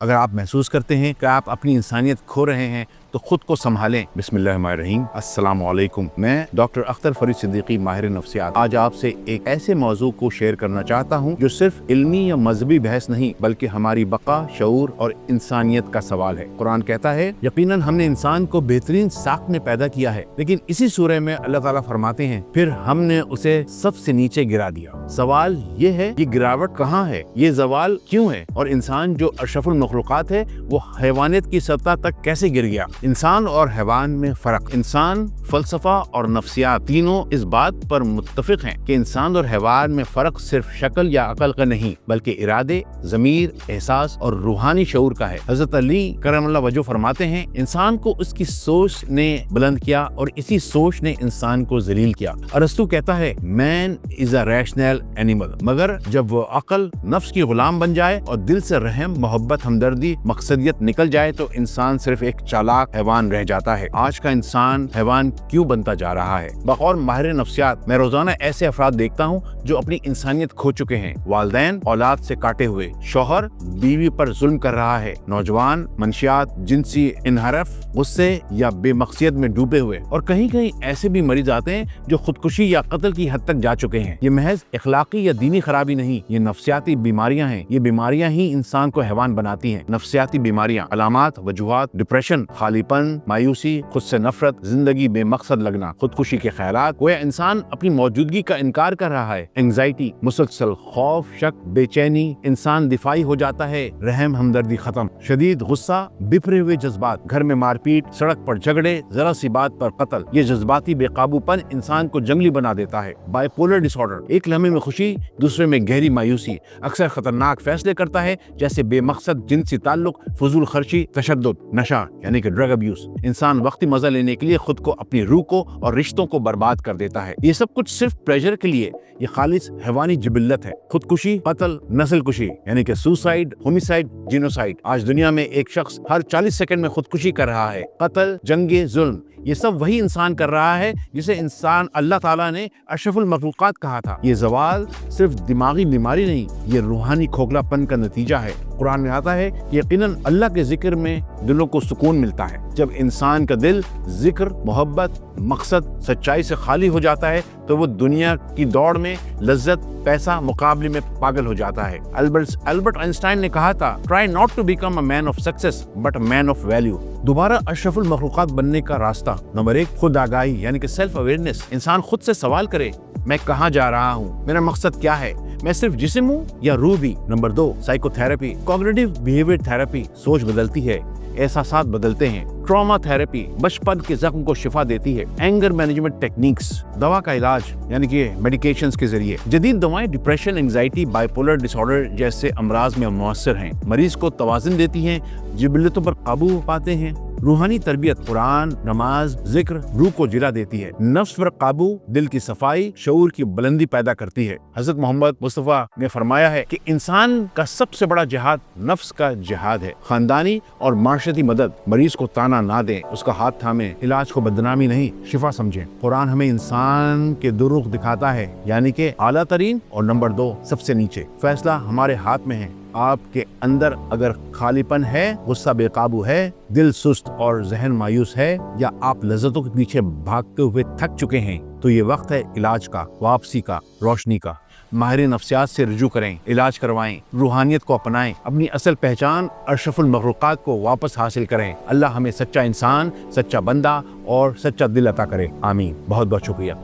अगर आप महसूस करते हैं कि आप अपनी इंसानियत खो रहे हैं तो खुद को संभालें। बिस्मिल्लाहिर्रहमानिर्रहीम। अस्सलाम वालेकुम। मैं डॉक्टर अख्तर फरीद सिद्दीकी, माहिर नफ्सियात, आज आपसे एक ऐसे मौजू को शेयर करना चाहता हूँ जो सिर्फ इल्मी या मजहबी बहस नहीं बल्कि हमारी बका, शऊर और इंसानियत का सवाल है। कुरान कहता है, यकीनन हमने इंसान को बेहतरीन साख में पैदा किया है, लेकिन इसी सूरह में अल्लाह ताला फरमाते हैं, फिर हमने उसे सबसे नीचे गिरा दिया। सवाल ये है, ये गिरावट कहाँ है, ये जवाल क्यों है, और इंसान जो अशरफुल मखलूकात है वो हैवानियत की सतह तक कैसे गिर गया। इंसान और हैवान में फर्क। इंसान, फलसफा और नफ्सियात तीनों इस बात पर मुत्तफिक हैं कि इंसान और हैवान में फर्क सिर्फ शक्ल या अकल का नहीं बल्कि इरादे, ज़मीर, एहसास और रूहानी शऊर का है। हज़रत अली करमल्लाहु वजहू फरमाते हैं, इंसान को उसकी सोच ने बुलंद किया और इसी सोच ने इंसान को जलील किया। अरस्तु कहता है, man is a rational animal, मगर जब वो अकल नफ्स की गुलाम बन जाए और दिल से रहम, मोहब्बत, हमदर्दी, मकसदियत निकल जाए तो इंसान सिर्फ एक चालाक हैवान रह जाता है। आज का इंसान हैवान क्यों बनता जा रहा है? बकौल माहिर नफ्सियात, मैं रोजाना ऐसे अफराद देखता हूँ जो अपनी इंसानियत खो चुके हैं। वालिदैन औलाद से काटे हुए, शौहर बीवी पर जुल्म कर रहा है, नौजवान मंशियात, जिनसी इनहरफ, गुस्से या बेमकसदियत में डूबे हुए, और कहीं कहीं ऐसे भी मरीज आते हैं जो खुदकुशी या कत्ल की हद तक जा चुके हैं। ये महज इखलाकी या दीनी खराबी नहीं, ये नफ्सियाती बीमारियां हैं। ये बीमारियां ही इंसान को हैवान बनाती हैं। नफ्सियाती बीमारियां, अलामात, वजूहात, डिप्रेशन, खालीपन, मायूसी, खुद से नफरत, जिंदगी बेमकसद लगना, खुदकुशी के ख्यालात, गोया इंसान अपनी मौजूदगी का इनकार कर रहा है। एंग्जाइटी, मुसलसल खौफ, शक, बेचैनी, इंसान दिफाई हो जाता है, रहम हमदर्दी खत्म, शदीद गुस्सा, बिखरे हुए जज्बात, घर में मारपीट, सड़क पर झगड़े, जरा सी बात पर कत्ल। ये जज्बाती बेकाबूपन इंसान को जंगली बना देता है। बाइपोलर डिसऑर्डर, एक लम्हे में खुशी, दूसरे में गहरी मायूसी, अक्सर खतरनाक फैसले करता है जैसे बेमकसद जिनसी ताल्लुक, फजूल खर्ची, तशद्दुद, नशा यानी कि ड्रग अब्यूज। इंसान वक्ती मजा लेने के लिए खुद को, अपनी रूह को और रिश्तों को बर्बाद कर देता है। ये सब कुछ सिर्फ प्लेजर के लिए। ये खालिस हैवानी जिबिल्लत है। खुदकुशी, कत्ल, नस्ल कुशी यानी कि सुसाइड, होमिसाइड, जिनोसाइड। आज दुनिया में एक शख्स हर 40 सेकंड में खुदकुशी कर रहा है। कत्ल, जंगे, जुल्म, ये सब वही इंसान कर रहा है जिसे इंसान अल्लाह ताला ने अशरफुल मखलूकात कहा था। ये जवाल सिर्फ दिमागी बीमारी नहीं, ये रूहानी खोखलापन का नतीजा है। कुरान में आता है कि यकीनन अल्लाह के जिक्र में दिलों को सुकून मिलता है। जब इंसान का दिल जिक्र, मोहब्बत, मकसद, सच्चाई से खाली हो जाता है तो वो दुनिया की दौड़ में लज्जत, पैसा, मुकाबले में पागल हो जाता है। अल्बर्ट आइंस्टाइन ने कहा था, try not to become a man of success but a man of value. दोबारा अशरफुल मखलूकात बनने का रास्ता, नंबर 1, खुद आगाही यानी कि सेल्फ अवेयरनेस। इंसान खुद से सवाल करे, मैं कहाँ जा रहा हूँ, मेरा मकसद क्या है, मैं सिर्फ जिस्म हूँ या रूह भी। Number 2, psychotherapy, cognitive behaviour therapy. सोच बदलती है, एहसासात बदलते हैं। ट्रॉमा थेरेपी, बचपन के जख्म को शिफा देती है। एंगर मैनेजमेंट टेक्निक्स, दवा का इलाज यानी कि मेडिकेशंस के जरिए। जदीद दवाएं डिप्रेशन, एंजाइटी, बाइपोलर डिसऑर्डर जैसे अमराज में मुअस्सर हैं। मरीज को तवाज़ुन देती हैं, जिबिल्लतों पर काबू पाते हैं। रूहानी तरबियत, कुरान, नमाज, जिक्र रूह को जिला देती है। नफ्स पर काबू दिल की सफाई, शऊर की बुलंदी पैदा करती है। हजरत मोहम्मद मुस्तफा ने फरमाया है कि इंसान का सबसे बड़ा जिहाद नफ्स का जिहाद है। खानदानी और माशरती मदद, मरीज को ताना ना दें, उसका हाथ थामे, इलाज को बदनामी नहीं शिफा समझें। कुरान हमें इंसान के दुरुख दिखाता है यानी कि आला तरीन और नंबर 2 सबसे नीचे। फैसला हमारे हाथ में है। आपके अंदर अगर खालीपन है, गुस्सा बेकाबू है, दिल सुस्त और जहन मायूस है, या आप लज्जतों के पीछे भागते हुए थक चुके हैं, तो ये वक्त है इलाज का, वापसी का, रोशनी का। माहिर नफ्सियात से रुजू करें, इलाज करवाएं, रूहानियत को अपनाएं, अपनी असल पहचान अशरफुल मखलूकात को वापस हासिल करें। अल्लाह हमें सच्चा इंसान, सच्चा बंदा और सच्चा दिल अता करे। आमीन। बहुत बहुत शुक्रिया।